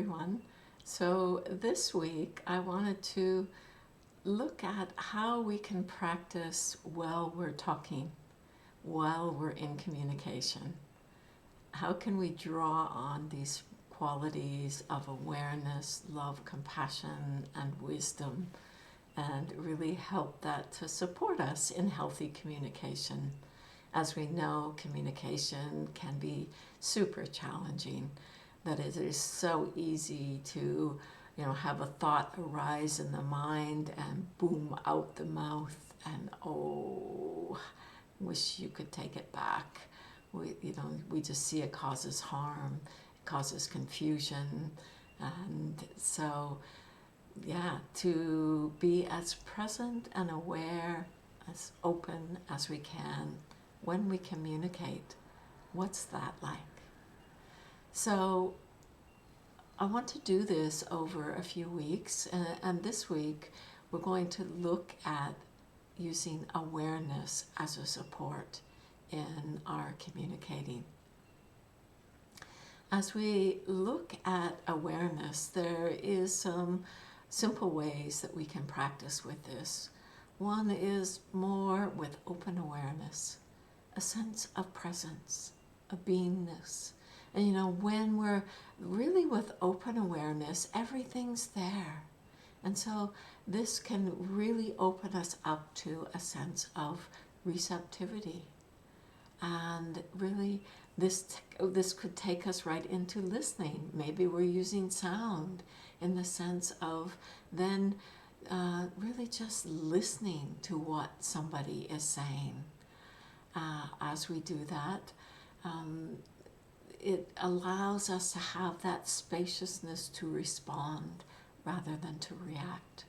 everyone. So this week I wanted to look at how we can practice while we're talking, while we're in communication. How can we draw on these qualities of awareness, love, compassion, and wisdom, and really help that to support us in healthy communication? As we know, communication can be super challenging, that it is so easy to, have a thought arise in the mind and boom out the mouth, and oh, wish you could take it back. We just see it causes harm, it causes confusion, and so to be as present and aware, as open as we can when we communicate. What's that like? So I want to do this over a few weeks, and this week we're going to look at using awareness as a support in our communicating. As we look at awareness, there is some simple ways that we can practice with this. One is more with open awareness, a sense of presence, a beingness. And when we're really with open awareness, everything's there. And so this can really open us up to a sense of receptivity. And really, this could take us right into listening. Maybe we're using sound in the sense of then really just listening to what somebody is saying. As we do that, it allows us to have that spaciousness to respond rather than to react.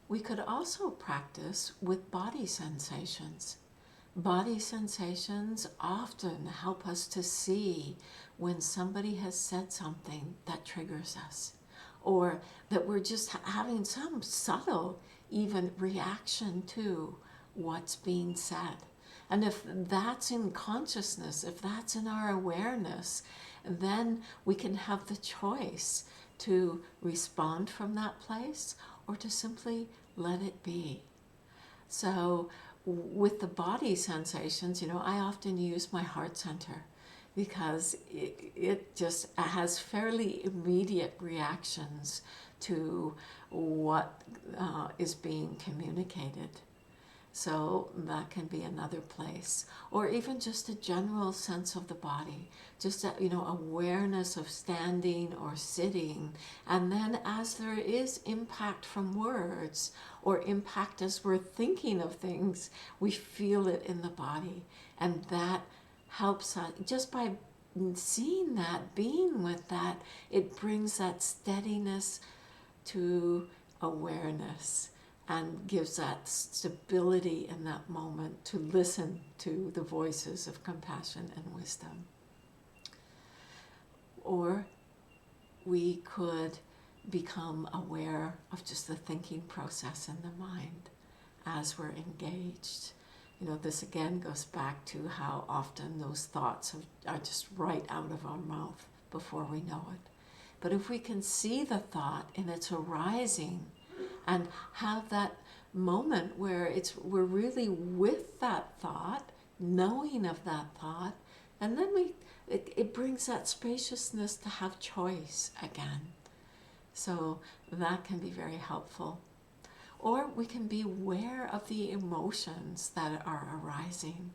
We could also practice with body sensations. Body sensations often help us to see when somebody has said something that triggers us, or that we're just having some subtle even reaction to what's being said. And if that's in consciousness, if that's in our awareness, then we can have the choice to respond from that place or to simply let it be. So with the body sensations, I often use my heart center because it just has fairly immediate reactions to what is being communicated. So that can be another place. Or even just a general sense of the body, just awareness of standing or sitting. And then as there is impact from words or impact as we're thinking of things, we feel it in the body. And that helps us, just by seeing that, being with that, it brings that steadiness to awareness and gives that stability in that moment to listen to the voices of compassion and wisdom. Or we could become aware of just the thinking process in the mind as we're engaged. This again goes back to how often those thoughts are just right out of our mouth before we know it. But if we can see the thought in its arising, and have that moment where we're really with that thought, knowing of that thought, and then it brings that spaciousness to have choice again. So that can be very helpful. Or we can be aware of the emotions that are arising.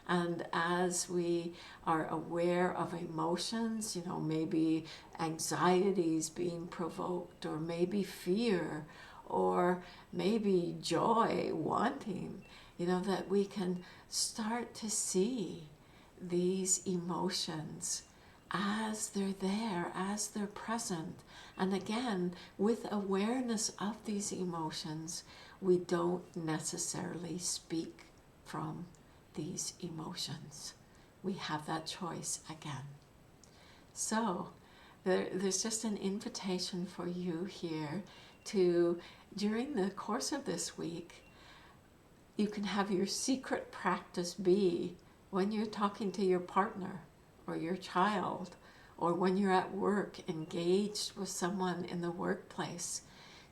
And as we are aware of emotions, maybe anxieties being provoked, or maybe fear, or maybe joy, wanting, that we can start to see these emotions as they're there, as they're present. And again, with awareness of these emotions, we don't necessarily speak from these emotions. We have that choice again. So there's just an invitation for you here to, during the course of this week, you can have your secret practice be when you're talking to your partner or your child or when you're at work engaged with someone in the workplace.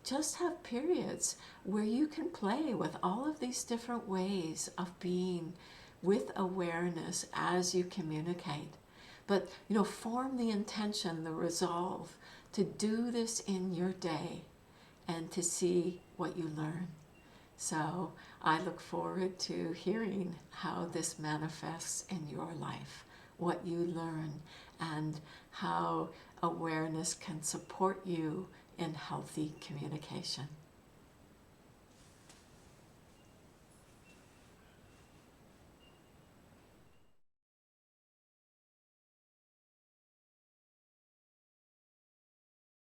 Just have periods where you can play with all of these different ways of being with awareness as you communicate. But, form the intention, the resolve to do this in your day and to see what you learn. So I look forward to hearing how this manifests in your life, what you learn, and how awareness can support you in healthy communication.